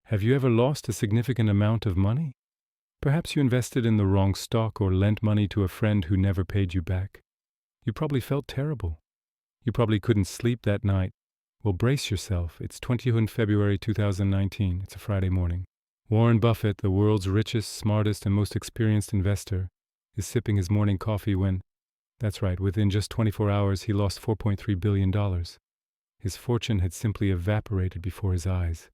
Have you ever lost a significant amount of money? Perhaps you invested in the wrong stock or lent money to a friend who never paid you back. You probably felt terrible. You probably couldn't sleep that night. Well, brace yourself. It's 20th February 2019. It's a Friday morning. Warren Buffett, the world's richest, smartest, and most experienced investor, is sipping his morning coffee when, that's right, within just 24 hours he lost $4.3 billion. His fortune had simply evaporated before his eyes.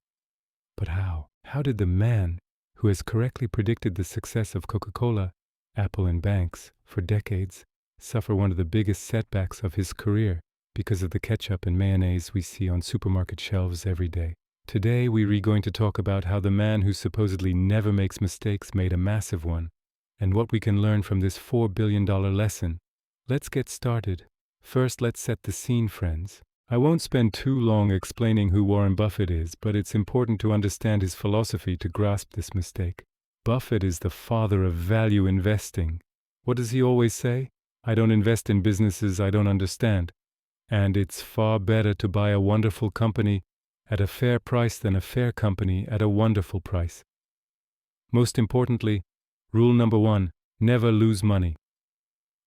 But how? How did the man who has correctly predicted the success of Coca-Cola, Apple, and banks for decades suffer one of the biggest setbacks of his career because of the ketchup and mayonnaise we see on supermarket shelves every day? Today we're going to talk about how the man who supposedly never makes mistakes made a massive one, and what we can learn from this $4 billion lesson. Let's get started. First, let's set the scene, friends. I won't spend too long explaining who Warren Buffett is, but it's important to understand his philosophy to grasp this mistake. Buffett is the father of value investing. What does he always say? I don't invest in businesses I don't understand. And it's far better to buy a wonderful company at a fair price than a fair company at a wonderful price. Most importantly, rule number 1, never lose money.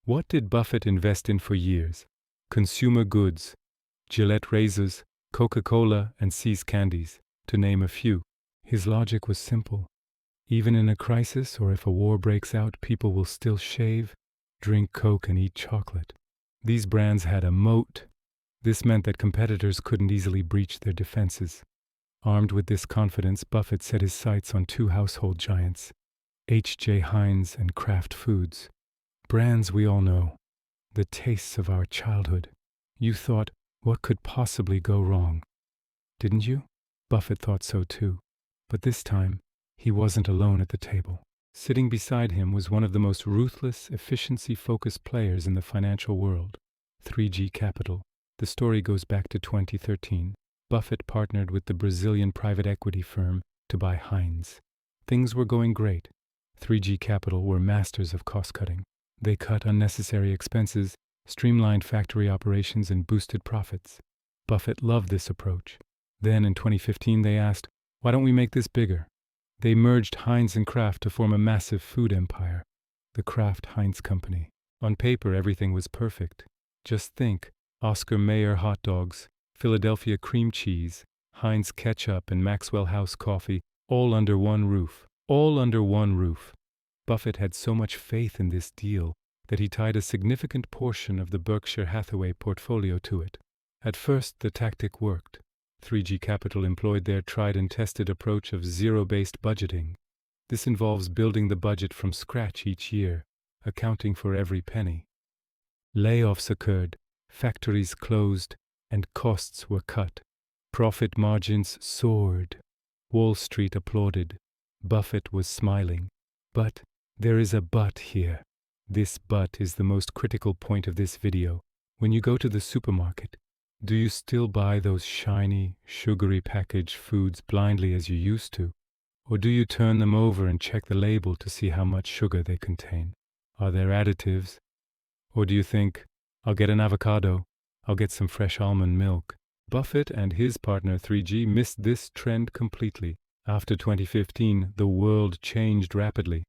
What did Buffett invest in for years? Consumer goods, Gillette razors, Coca-Cola, and See's candies, to name a few. His logic was simple. Even in a crisis or if a war breaks out, people will still shave, drink Coke, and eat chocolate. These brands had a moat. This meant that competitors couldn't easily breach their defenses. Armed with this confidence, Buffett set his sights on two household giants, Heinz and Kraft Foods. Brands we all know, the tastes of our childhood. You thought, what could possibly go wrong? Didn't you? Buffett thought so too. But this time, he wasn't alone at the table. Sitting beside him was one of the most ruthless, efficiency-focused players in the financial world, 3G Capital. The story goes back to 2013. Buffett partnered with the Brazilian private equity firm to buy Heinz. Things were going great. 3G Capital were masters of cost-cutting. They cut unnecessary expenses, streamlined factory operations, and boosted profits. Buffett loved this approach. Then in 2015 they asked, why don't we make this bigger? They merged Heinz and Kraft to form a massive food empire, the Kraft Heinz company. On paper everything was perfect. Just think, Oscar Mayer hot dogs, Philadelphia cream cheese, Heinz ketchup, and Maxwell House coffee, all under one roof. All under one roof. Buffett had so much faith in this deal that he tied a significant portion of the Berkshire Hathaway portfolio to it. At first, the tactic worked. 3G Capital employed their tried and tested approach of zero-based budgeting. This involves building the budget from scratch each year, accounting for every penny. Layoffs occurred, factories closed, and costs were cut. Profit margins soared. Wall Street applauded. Buffett was smiling. But there is a but here. This but is the most critical point of this video. When you go to the supermarket, do you still buy those shiny, sugary packaged foods blindly as you used to? Or do you turn them over and check the label to see how much sugar they contain? Are there additives? Or do you think, I'll get an avocado, I'll get some fresh almond milk? Buffett and his partner 3G missed this trend completely. After 2015, the world changed rapidly.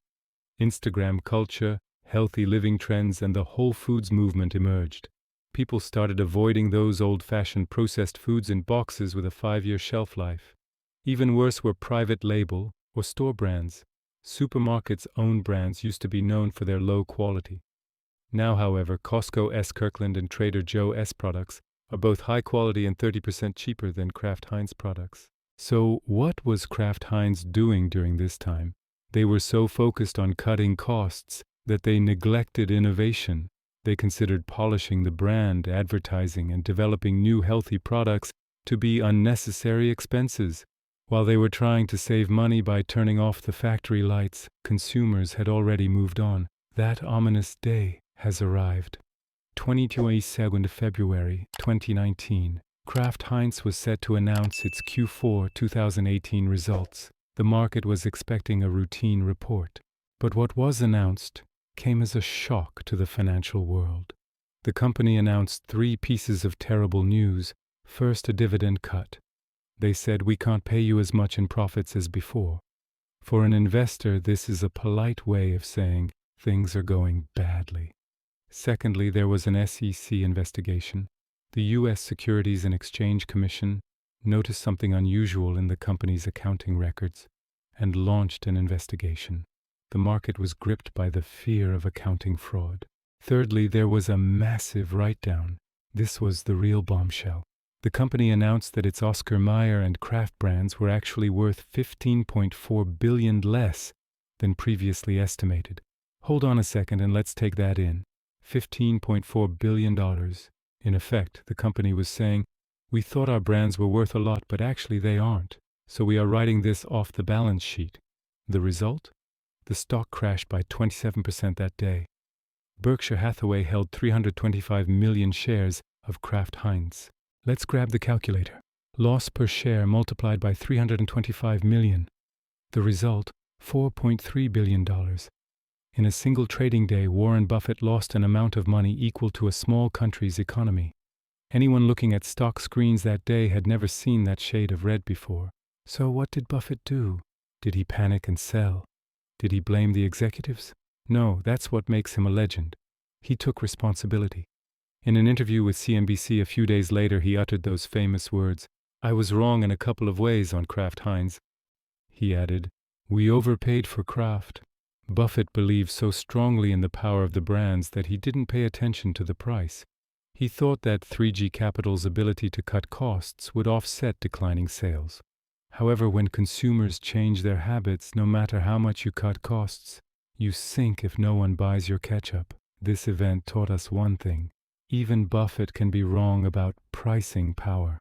Instagram culture, healthy living trends, and the Whole Foods movement emerged. People started avoiding those old-fashioned processed foods in boxes with a 5-year shelf life. Even worse were private label or store brands. Supermarkets' own brands used to be known for their low quality. Now, however, Costco-S Kirkland and Trader Joe-S products are both high quality and 30% cheaper than Kraft Heinz products. So what was Kraft Heinz doing during this time? They were so focused on cutting costs that they neglected innovation. They considered polishing the brand, advertising, and developing new healthy products to be unnecessary expenses. While they were trying to save money by turning off the factory lights, consumers had already moved on. That ominous day has arrived. 22nd February 2019. Kraft Heinz was set to announce its Q4 2018 results. The market was expecting a routine report. But what was announced came as a shock to the financial world. The company announced 3 pieces of terrible news. First, a dividend cut. They said, "We can't pay you as much in profits as before." For an investor, this is a polite way of saying things are going badly. Secondly, there was an SEC investigation. The U.S. Securities and Exchange Commission noticed something unusual in the company's accounting records and launched an investigation. The market was gripped by the fear of accounting fraud. Thirdly, there was a massive write-down. This was the real bombshell. The company announced that its Oscar Mayer and Kraft brands were actually worth $15.4 billion less than previously estimated. Hold on a second and let's take that in. $15.4 billion. In effect, the company was saying, "We thought our brands were worth a lot, but actually they aren't. So we are writing this off the balance sheet." The result? The stock crashed by 27% that day. Berkshire Hathaway held 325 million shares of Kraft Heinz. Let's grab the calculator. Loss per share multiplied by 325 million. The result, $4.3 billion. In a single trading day, Warren Buffett lost an amount of money equal to a small country's economy. Anyone looking at stock screens that day had never seen that shade of red before. So what did Buffett do? Did he panic and sell? Did he blame the executives? No, that's what makes him a legend. He took responsibility. In an interview with CNBC a few days later, he uttered those famous words, "I was wrong in a couple of ways on Kraft Heinz." He added, "We overpaid for Kraft." Buffett believed so strongly in the power of the brands that he didn't pay attention to the price. He thought that 3G Capital's ability to cut costs would offset declining sales. However, when consumers change their habits, no matter how much you cut costs, you sink if no one buys your ketchup. This event taught us one thing. Even Buffett can be wrong about pricing power.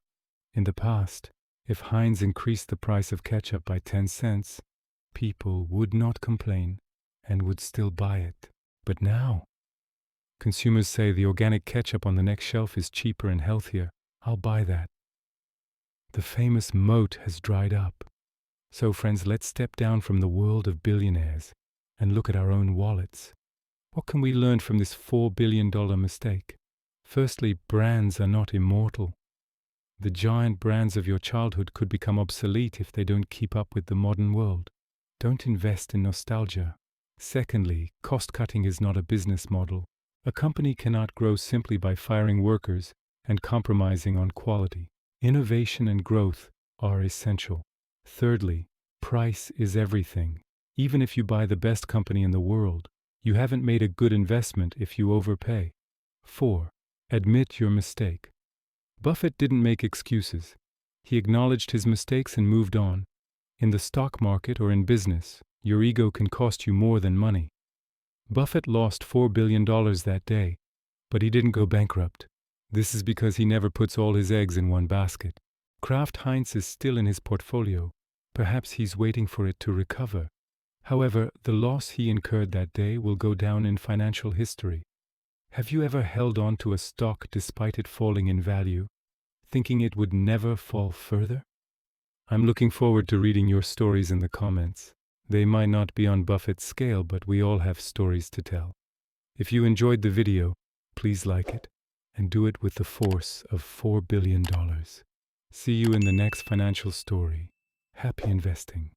In the past, if Heinz increased the price of ketchup by 10 cents, people would not complain and would still buy it. But now, consumers say the organic ketchup on the next shelf is cheaper and healthier. I'll buy that. The famous moat has dried up. So friends, let's step down from the world of billionaires and look at our own wallets. What can we learn from this $4 billion mistake? Firstly, brands are not immortal. The giant brands of your childhood could become obsolete if they don't keep up with the modern world. Don't invest in nostalgia. Secondly, cost-cutting is not a business model. A company cannot grow simply by firing workers and compromising on quality. Innovation and growth are essential. Thirdly, price is everything. Even if you buy the best company in the world, you haven't made a good investment if you overpay. 4. Admit your mistake. Buffett didn't make excuses. He acknowledged his mistakes and moved on. In the stock market or in business, your ego can cost you more than money. Buffett lost $4 billion that day, but he didn't go bankrupt. This is because he never puts all his eggs in one basket. Kraft Heinz is still in his portfolio. Perhaps he's waiting for it to recover. However, the loss he incurred that day will go down in financial history. Have you ever held on to a stock despite it falling in value, thinking it would never fall further? I'm looking forward to reading your stories in the comments. They might not be on Buffett's scale, but we all have stories to tell. If you enjoyed the video, please like it, and do it with the force of $4 billion. See you in the next financial story. Happy investing.